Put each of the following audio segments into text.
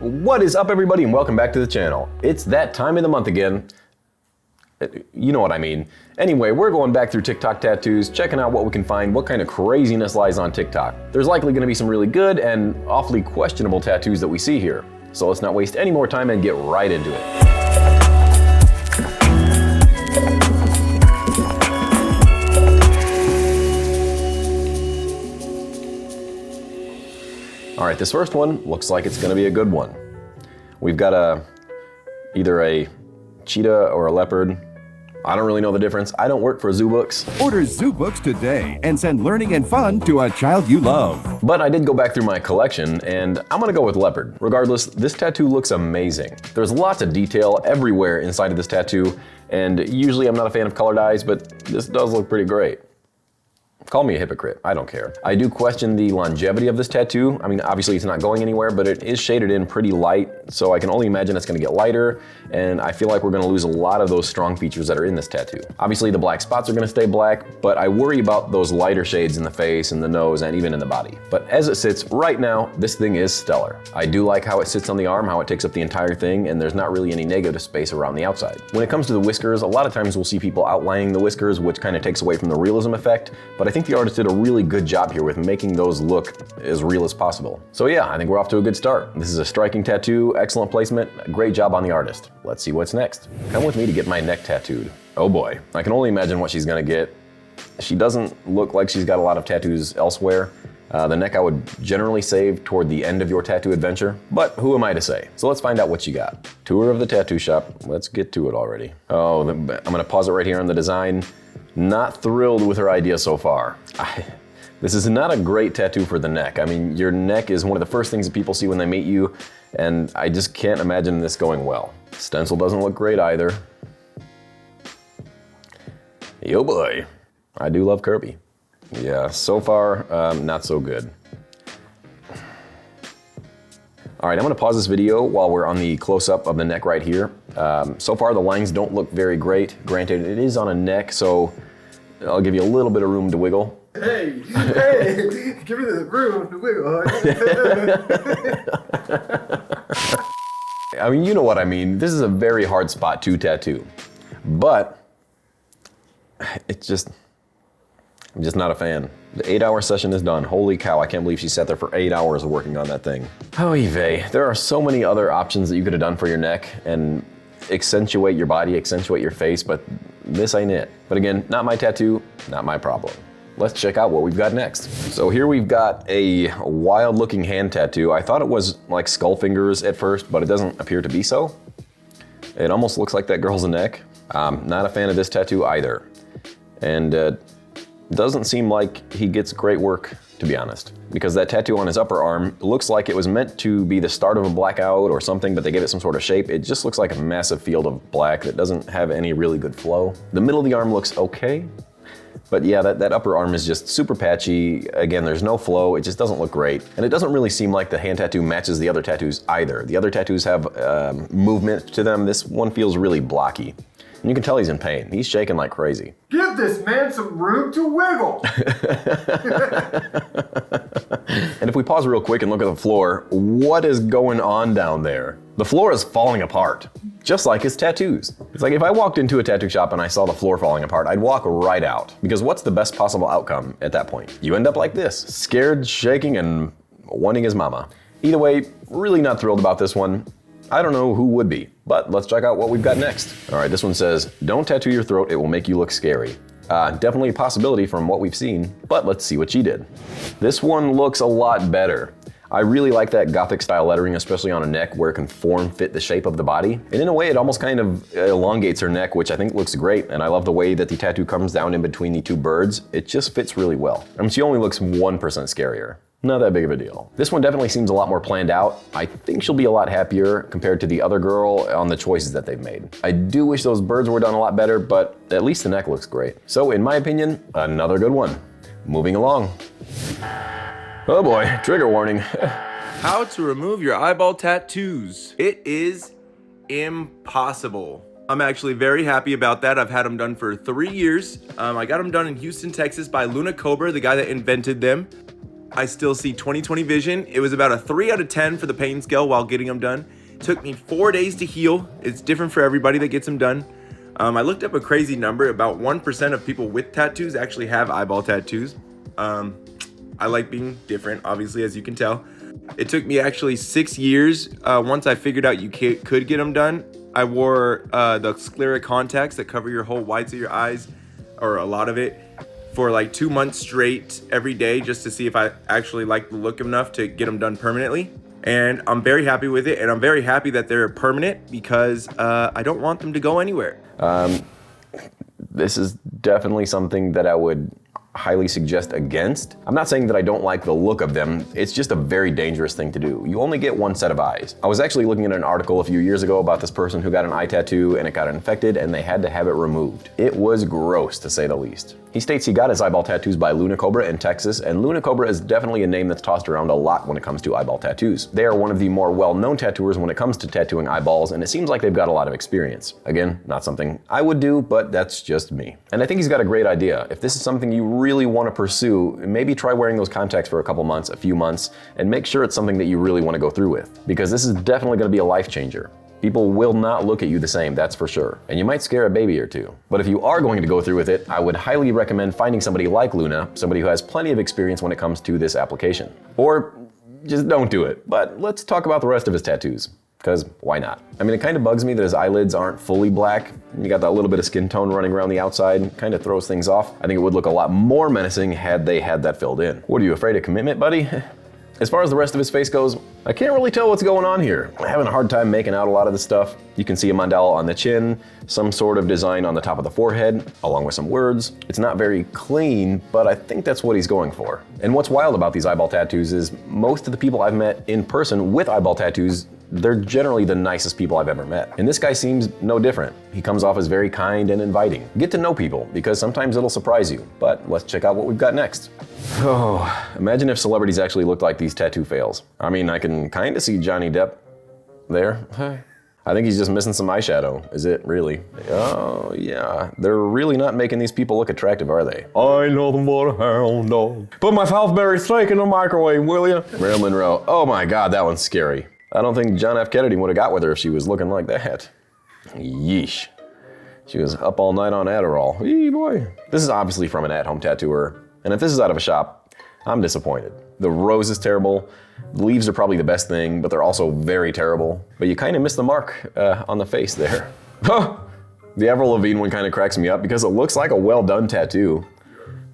What is up, everybody, and welcome back to the channel. It's that time of the month again. You know what I mean. Anyway, we're going back through TikTok tattoos, checking out what we can find, what kind of craziness lies on TikTok. There's likely going to be some really good and awfully questionable tattoos that we see here. So let's not waste any more time and get right into it. All right, this first one looks like it's gonna be a good one. We've got either a cheetah or a leopard. I don't really know the difference. I don't work for Zoo Books. Order Zoo Books today and send learning and fun to a child you love. But I did go back through my collection and I'm gonna go with leopard. Regardless, this tattoo looks amazing. There's lots of detail everywhere inside of this tattoo, and usually I'm not a fan of colored eyes, but this does look pretty great. Call me a hypocrite, I don't care. I do question the longevity of this tattoo. I mean, obviously it's not going anywhere, but it is shaded in pretty light, so I can only imagine it's gonna get lighter, and I feel like we're gonna lose a lot of those strong features that are in this tattoo. Obviously the black spots are gonna stay black, but I worry about those lighter shades in the face and the nose and even in the body. But as it sits right now, this thing is stellar. I do like how it sits on the arm, how it takes up the entire thing, and there's not really any negative space around the outside. When it comes to the whiskers, a lot of times we'll see people outlining the whiskers, which kind of takes away from the realism effect, but I think the artist did a really good job here with making those look as real as possible. So yeah, I think we're off to a good start. This is a striking tattoo, excellent placement, great job on the artist. Let's see what's next. Come with me to get my neck tattooed. Oh boy, I can only imagine what she's gonna get. She doesn't look like she's got a lot of tattoos elsewhere. The neck I would generally save toward the end of your tattoo adventure, but who am I to say? So let's find out what you got. Tour of the tattoo shop, let's get to it already. Oh, I'm gonna pause it right here on the design. Not thrilled with her idea so far. This is not a great tattoo for the neck. I mean, your neck is one of the first things that people see when they meet you, and I just can't imagine this going well. Stencil doesn't look great either. Yo boy, I do love Kirby. Yeah, so far, not so good. All right, I'm gonna pause this video while we're on the close-up of the neck right here. So far, the lines don't look very great. Granted, it is on a neck, so I'll give you a little bit of room to wiggle. Hey, give me the room to wiggle. I mean, you know what I mean. This is a very hard spot to tattoo, but it's just, I'm just not a fan. The 8-hour session is done. Holy cow, I can't believe she sat there for 8 hours working on that thing. Oh, Yves, there are so many other options that you could have done for your neck and accentuate your body, accentuate your face, but this ain't it. But again, not my tattoo, not my problem. Let's check out what we've got next. So here we've got a wild looking hand tattoo. I thought it was like skull fingers at first, but it doesn't appear to be so. It almost looks like that girl's neck. Not a fan of this tattoo either. And doesn't seem like he gets great work, to be honest, because that tattoo on his upper arm looks like it was meant to be the start of a blackout or something, but they gave it some sort of shape. It just looks like a massive field of black that doesn't have any really good flow. The middle of the arm looks okay, but yeah, that upper arm is just super patchy. Again, there's no flow, it just doesn't look great. And it doesn't really seem like the hand tattoo matches the other tattoos either. The other tattoos have movement to them. This one feels really blocky. And you can tell he's in pain. He's shaking like crazy. Give this man some room to wiggle. And if we pause real quick and look at the floor, what is going on down there? The floor is falling apart, just like his tattoos. It's like if I walked into a tattoo shop and I saw the floor falling apart, I'd walk right out. Because what's the best possible outcome at that point? You end up like this, scared, shaking, and wanting his mama. Either way, really not thrilled about this one. I don't know who would be, but let's check out what we've got next. All right, this one says, don't tattoo your throat, it will make you look scary. Definitely a possibility from what we've seen, but let's see what she did. This one looks a lot better. I really like that Gothic style lettering, especially on a neck where it can fit the shape of the body. And in a way, it almost kind of elongates her neck, which I think looks great. And I love the way that the tattoo comes down in between the two birds. It just fits really well. I mean, she only looks 1% scarier. Not that big of a deal. This one definitely seems a lot more planned out. I think she'll be a lot happier compared to the other girl on the choices that they've made. I do wish those birds were done a lot better, but at least the neck looks great. So in my opinion, another good one. Moving along. Oh boy, trigger warning. How to remove your eyeball tattoos. It is impossible. I'm actually very happy about that. I've had them done for 3 years. I got them done in Houston, Texas by Luna Cobra, the guy that invented them. I still see 20/20 vision. It was about a 3 out of 10 for the pain scale while getting them done. Took me 4 days to heal. It's different for everybody that gets them done. I looked up a crazy number. About 1% of people with tattoos actually have eyeball tattoos. I like being different, obviously, as you can tell. It took me actually 6 years. Once I figured out you could get them done, I wore the sclera contacts that cover your whole whites of your eyes, or a lot of it, for like 2 months straight every day, just to see if I actually liked the look enough to get them done permanently. And I'm very happy with it, and I'm very happy that they're permanent because I don't want them to go anywhere. This is definitely something that I would highly suggest against. I'm not saying that I don't like the look of them, it's just a very dangerous thing to do. You only get one set of eyes. I was actually looking at an article a few years ago about this person who got an eye tattoo and it got infected and they had to have it removed. It was gross, to say the least. He states he got his eyeball tattoos by Luna Cobra in Texas, and Luna Cobra is definitely a name that's tossed around a lot when it comes to eyeball tattoos. They are one of the more well-known tattooers when it comes to tattooing eyeballs, and it seems like they've got a lot of experience. Again, not something I would do, but that's just me. And I think he's got a great idea. If this is something you really want to pursue, maybe try wearing those contacts for a few months, and make sure it's something that you really want to go through with. Because this is definitely going to be a life changer. People will not look at you the same, that's for sure. And you might scare a baby or two. But if you are going to go through with it, I would highly recommend finding somebody like Luna, somebody who has plenty of experience when it comes to this application. Or just don't do it. But let's talk about the rest of his tattoos. Because why not? I mean, it kind of bugs me that his eyelids aren't fully black. You got that little bit of skin tone running around the outside, kind of throws things off. I think it would look a lot more menacing had they had that filled in. What, are you afraid of commitment, buddy? As far as the rest of his face goes, I can't really tell what's going on here. I'm having a hard time making out a lot of the stuff. You can see a mandala on the chin, some sort of design on the top of the forehead, along with some words. It's not very clean, but I think that's what he's going for. And what's wild about these eyeball tattoos is most of the people I've met in person with eyeball tattoos, they're generally the nicest people I've ever met. And this guy seems no different. He comes off as very kind and inviting. Get to know people, because sometimes it'll surprise you. But let's check out what we've got next. Oh, imagine if celebrities actually looked like these tattoo fails. I mean, I can kind of see Johnny Depp there. I think he's just missing some eyeshadow. Is it really? Oh, yeah. They're really not making these people look attractive, are they? I know them what a hound dog. Put my Salisbury steak in the microwave, will you? Marilyn Monroe. Oh my God, that one's scary. I don't think John F. Kennedy would have got with her if she was looking like that. Yeesh. She was up all night on Adderall. Eee boy. This is obviously from an at-home tattooer, and if this is out of a shop, I'm disappointed. The rose is terrible. The leaves are probably the best thing, but they're also very terrible. But you kind of miss the mark on the face there. The Avril Lavigne one kind of cracks me up because it looks like a well-done tattoo.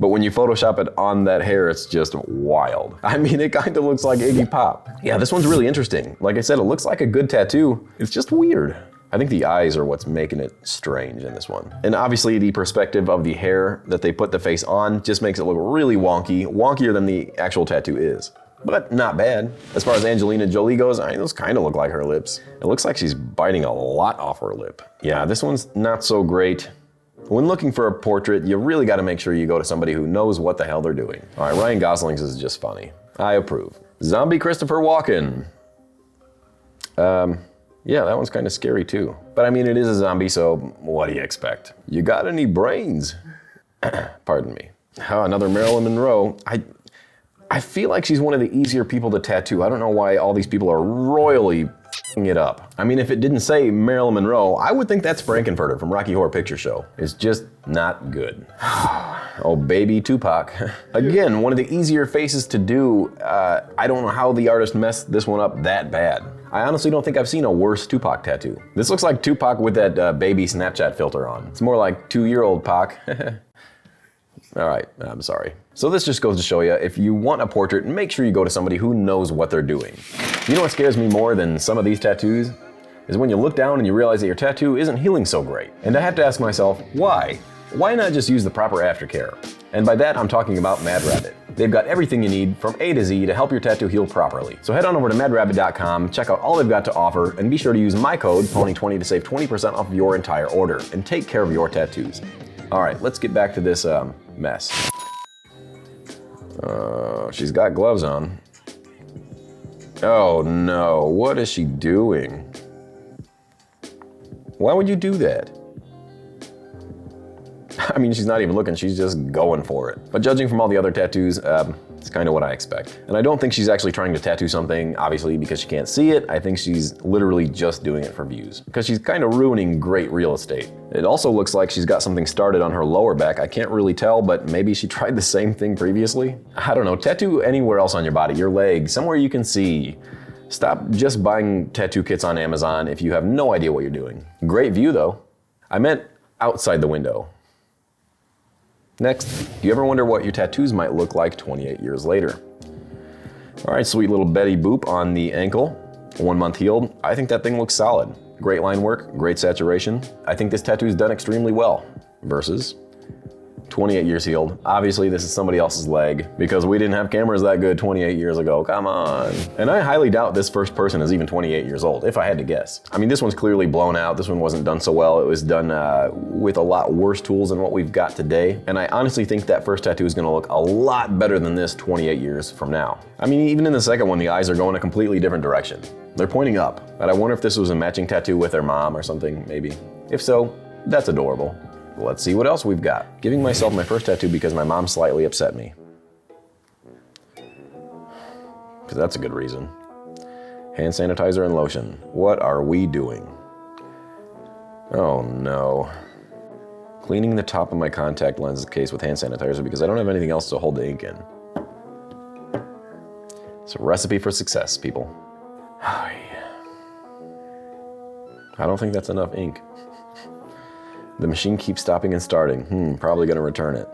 But when you Photoshop it on that hair, it's just wild. I mean, it kind of looks like Iggy Pop. Yeah, this one's really interesting. Like I said, it looks like a good tattoo. It's just weird. I think the eyes are what's making it strange in this one. And obviously the perspective of the hair that they put the face on just makes it look really wonky, wonkier than the actual tattoo is. But not bad. As far as Angelina Jolie goes, I mean, those kind of look like her lips. It looks like she's biting a lot off her lip. Yeah, this one's not so great. When looking for a portrait, you really got to make sure you go to somebody who knows what the hell they're doing. All right, Ryan Gosling's is just funny. I approve. Zombie Christopher Walken. Yeah, that one's kind of scary too. But I mean, it is a zombie, so what do you expect? You got any brains? Pardon me. Oh, another Marilyn Monroe. I feel like she's one of the easier people to tattoo. I don't know why all these people are royally f***ing it up. I mean, if it didn't say Marilyn Monroe, I would think that's Frankenfurter from Rocky Horror Picture Show. It's just not good. Oh, baby Tupac. Again, one of the easier faces to do. I don't know how the artist messed this one up that bad. I honestly don't think I've seen a worse Tupac tattoo. This looks like Tupac with that baby Snapchat filter on. It's more like 2-year-old Pac. All right, I'm sorry. So this just goes to show you, if you want a portrait, make sure you go to somebody who knows what they're doing. You know what scares me more than some of these tattoos? Is when you look down and you realize that your tattoo isn't healing so great. And I have to ask myself, why? Why not just use the proper aftercare? And by that, I'm talking about Mad Rabbit. They've got everything you need from A to Z to help your tattoo heal properly. So head on over to madrabbit.com, check out all they've got to offer, and be sure to use my code, Pony20, to save 20% off your entire order, and take care of your tattoos. All right, let's get back to this mess. She's got gloves on. Oh no, what is she doing? Why would you do that? I mean, she's not even looking, she's just going for it. But judging from all the other tattoos, It's kind of what I expect. And I don't think she's actually trying to tattoo something, obviously, because she can't see it. I think she's literally just doing it for views, because she's kind of ruining great real estate. It also looks like she's got something started on her lower back. I can't really tell, but maybe she tried the same thing previously. I don't know, tattoo anywhere else on your body, your leg, somewhere you can see. Stop just buying tattoo kits on Amazon if you have no idea what you're doing. Great view though. I meant outside the window. Next, do you ever wonder what your tattoos might look like 28 years later? All right, sweet little Betty Boop on the ankle, 1 month healed. I think that thing looks solid. Great line work, great saturation. I think this tattoo's done extremely well. Versus 28 years healed. Obviously, this is somebody else's leg because we didn't have cameras that good 28 years ago. Come on. And I highly doubt this first person is even 28 years old, if I had to guess. I mean, this one's clearly blown out. This one wasn't done so well. It was done with a lot worse tools than what we've got today. And I honestly think that first tattoo is gonna look a lot better than this 28 years from now. I mean, even in the second one, the eyes are going a completely different direction. They're pointing up. And I wonder if this was a matching tattoo with their mom or something, maybe. If so, that's adorable. Let's see what else we've got. Giving myself my first tattoo because my mom slightly upset me. Because that's a good reason. Hand sanitizer and lotion. What are we doing? Oh no. Cleaning the top of my contact lens case with hand sanitizer because I don't have anything else to hold the ink in. It's a recipe for success, people. I don't think that's enough ink. The machine keeps stopping and starting. Probably gonna return it.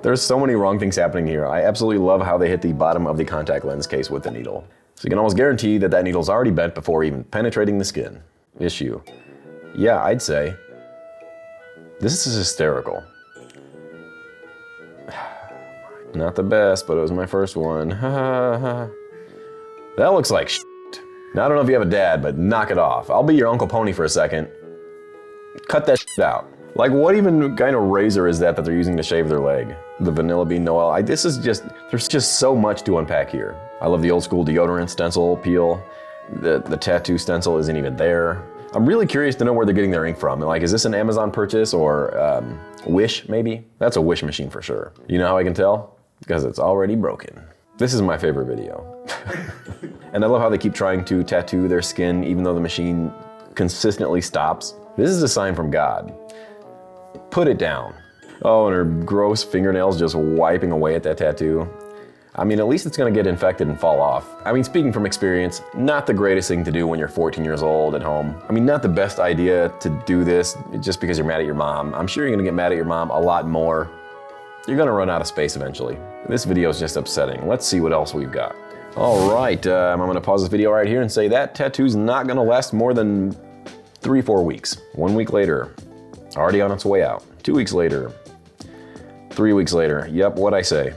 There's so many wrong things happening here. I absolutely love how they hit the bottom of the contact lens case with the needle. So you can almost guarantee that that needle's already bent before even penetrating the skin. Issue. Yeah, I'd say. This is hysterical. Not the best, but it was my first one. That looks like shit. Now, I don't know if you have a dad, but knock it off. I'll be your Uncle Pony for a second. Cut that shit out. Like, what even kind of razor is that they're using to shave their leg? The Vanilla Bean Noel. This is just, there's just so much to unpack here. I love the old school deodorant stencil peel. The tattoo stencil isn't even there. I'm really curious to know where they're getting their ink from. Like, is this an Amazon purchase or Wish, maybe? That's a Wish machine for sure. You know how I can tell? Because it's already broken. This is my favorite video. And I love how they keep trying to tattoo their skin even though the machine consistently stops. This is a sign from God. Put it down. Oh, and her gross fingernails just wiping away at that tattoo. I mean, at least it's gonna get infected and fall off. I mean, speaking from experience, not the greatest thing to do when you're 14 years old at home. I mean, not the best idea to do this just because you're mad at your mom. I'm sure you're gonna get mad at your mom a lot more. You're gonna run out of space eventually. This video is just upsetting. Let's see what else we've got. All right, I'm gonna pause this video right here and say that tattoo's not gonna last more than 3-4 weeks. 1 week later, already on its way out. 2 weeks later, 3 weeks later, yep, what'd I say?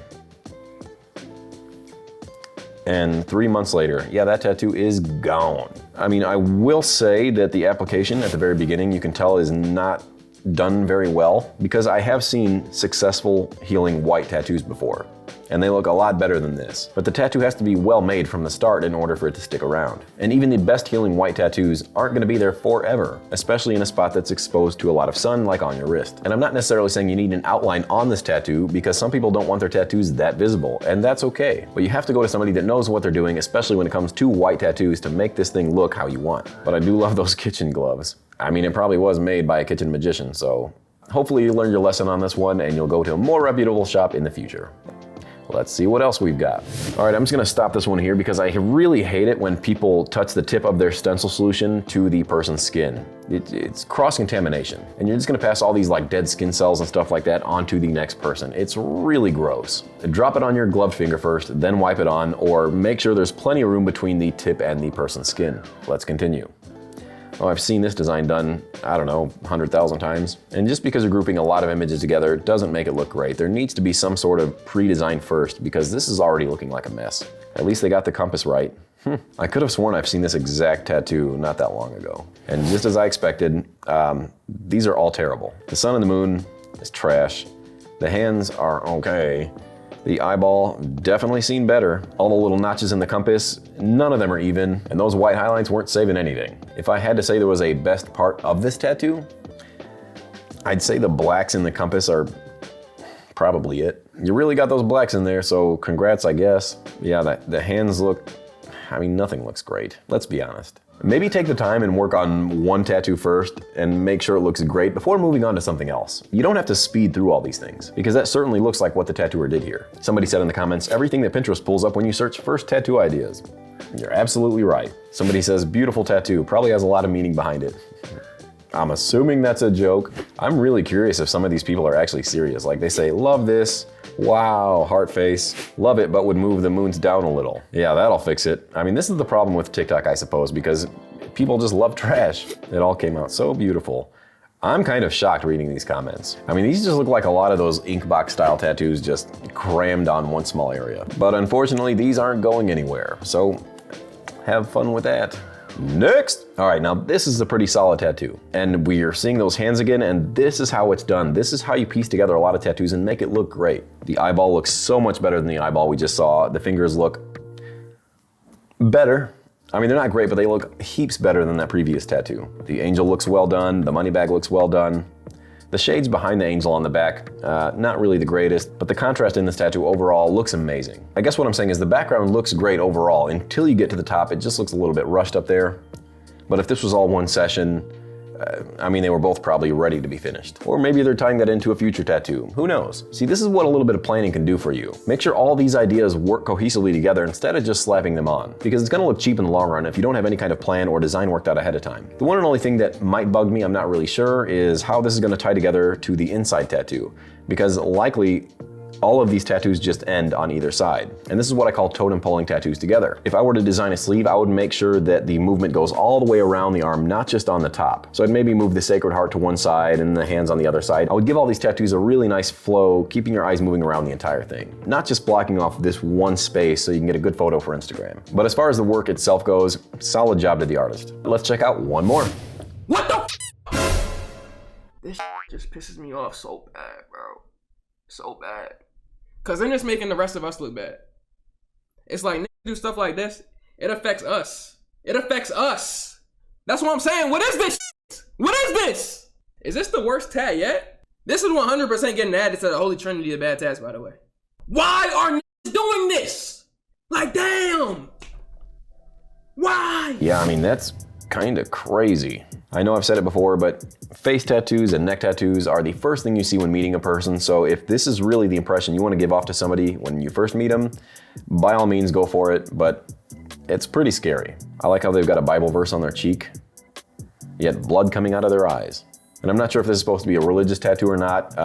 And 3 months later, yeah, that tattoo is gone. I mean, I will say that the application at the very beginning, you can tell is not done very well because I have seen successful healing white tattoos before. And they look a lot better than this. But the tattoo has to be well made from the start in order for it to stick around. And even the best healing white tattoos aren't gonna be there forever, especially in a spot that's exposed to a lot of sun like on your wrist. And I'm not necessarily saying you need an outline on this tattoo because some people don't want their tattoos that visible, and that's okay. But you have to go to somebody that knows what they're doing, especially when it comes to white tattoos, to make this thing look how you want. But I do love those kitchen gloves. I mean, it probably was made by a kitchen magician, so hopefully you learned your lesson on this one and you'll go to a more reputable shop in the future. Let's see what else we've got. All right, I'm just gonna stop this one here because I really hate it when people touch the tip of their stencil solution to the person's skin. It's cross-contamination, and you're just gonna pass all these like dead skin cells and stuff like that onto the next person. It's really gross. Drop it on your gloved finger first, then wipe it on, or make sure there's plenty of room between the tip and the person's skin. Let's continue. Oh, I've seen this design done, I don't know, 100,000 times. And just because you're grouping a lot of images together doesn't make it look great. There needs to be some sort of pre-design first because this is already looking like a mess. At least they got the compass right. I could have sworn I've seen this exact tattoo not that long ago. And just as I expected, these are all terrible. The sun and the moon is trash. The hands are okay. The eyeball, definitely seen better. All the little notches in the compass, none of them are even, and those white highlights weren't saving anything. If I had to say there was a best part of this tattoo, I'd say the blacks in the compass are probably it. You really got those blacks in there, so congrats, I guess. Yeah, the hands look, I mean, nothing looks great. Let's be honest. Maybe take the time and work on one tattoo first and make sure it looks great before moving on to something else. You don't have to speed through all these things, because that certainly looks like what the tattooer did here. Somebody said in the comments, everything that Pinterest pulls up when you search first tattoo ideas. You're absolutely right. Somebody says, beautiful tattoo, probably has a lot of meaning behind it. I'm assuming that's a joke. I'm really curious if some of these people are actually serious. Like they say, love this, wow, heart face, love it, but would move the moons down a little. Yeah, that'll fix it. I mean, this is the problem with TikTok, I suppose, because people just love trash. It all came out so beautiful. I'm kind of shocked reading these comments. I mean, these just look like a lot of those inkbox style tattoos just crammed on one small area. But unfortunately, these aren't going anywhere. So have fun with that. Next! All right, now this is a pretty solid tattoo. And we are seeing those hands again, and this is how it's done. This is how you piece together a lot of tattoos and make it look great. The eyeball looks so much better than the eyeball we just saw. The fingers look better. I mean, they're not great, but they look heaps better than that previous tattoo. The angel looks well done, the money bag looks well done. The shades behind the angel on the back, not really the greatest, but the contrast in this tattoo overall looks amazing. I guess what I'm saying is the background looks great overall until you get to the top. It just looks a little bit rushed up there. But if this was all one session, I mean, they were both probably ready to be finished. Or maybe they're tying that into a future tattoo. Who knows? See, this is what a little bit of planning can do for you. Make sure all these ideas work cohesively together instead of just slapping them on. Because it's gonna look cheap in the long run if you don't have any kind of plan or design worked out ahead of time. The one and only thing that might bug me, I'm not really sure, is how this is gonna tie together to the inside tattoo. Because likely, all of these tattoos just end on either side. And this is what I call totem pulling tattoos together. If I were to design a sleeve, I would make sure that the movement goes all the way around the arm, not just on the top. So I'd maybe move the Sacred Heart to one side and the hands on the other side. I would give all these tattoos a really nice flow, keeping your eyes moving around the entire thing. Not just blocking off this one space so you can get a good photo for Instagram. But as far as the work itself goes, solid job to the artist. Let's check out one more. What the This just pisses me off so bad, bro. So bad. Cause they're just making the rest of us look bad. It's like, niggas do stuff like this, it affects us. It affects us. That's what I'm saying. What is this? What is this? Is this the worst tat yet? This is 100% getting added to the Holy Trinity of bad tats, by the way. Why are niggas doing this? Like, damn. Why? Yeah, I mean, that's kind of crazy. I know I've said it before, but face tattoos and neck tattoos are the first thing you see when meeting a person, so if this is really the impression you want to give off to somebody when you first meet them, by all means go for it, but it's pretty scary. I like how they've got a Bible verse on their cheek, yet blood coming out of their eyes. And I'm not sure if this is supposed to be a religious tattoo or not,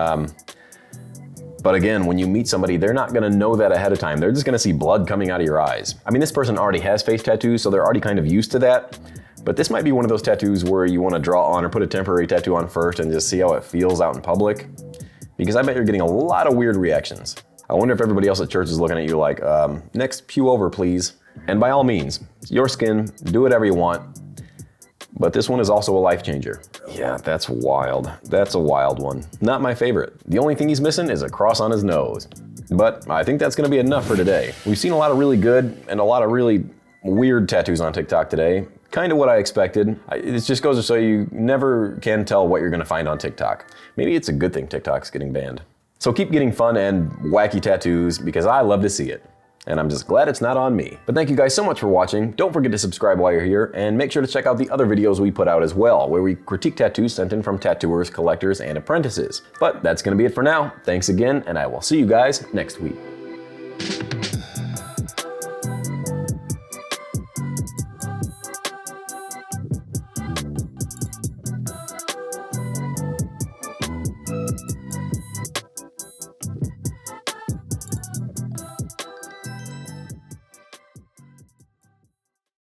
but again, when you meet somebody, they're not gonna know that ahead of time. They're just gonna see blood coming out of your eyes. I mean, this person already has face tattoos, so they're already kind of used to that. But this might be one of those tattoos where you want to draw on or put a temporary tattoo on first and just see how it feels out in public. Because I bet you're getting a lot of weird reactions. I wonder if everybody else at church is looking at you like, next pew over, please. And by all means, it's your skin, do whatever you want. But this one is also a life changer. Yeah, that's wild. That's a wild one. Not my favorite. The only thing he's missing is a cross on his nose. But I think that's gonna be enough for today. We've seen a lot of really good and a lot of really weird tattoos on TikTok today. Kind of what I expected. It just goes to show you never can tell what you're gonna find on TikTok. Maybe it's a good thing TikTok's getting banned. So keep getting fun and wacky tattoos because I love to see it. And I'm just glad it's not on me. But thank you guys so much for watching. Don't forget to subscribe while you're here and make sure to check out the other videos we put out as well, where we critique tattoos sent in from tattooers, collectors, and apprentices. But that's gonna be it for now. Thanks again, and I will see you guys next week.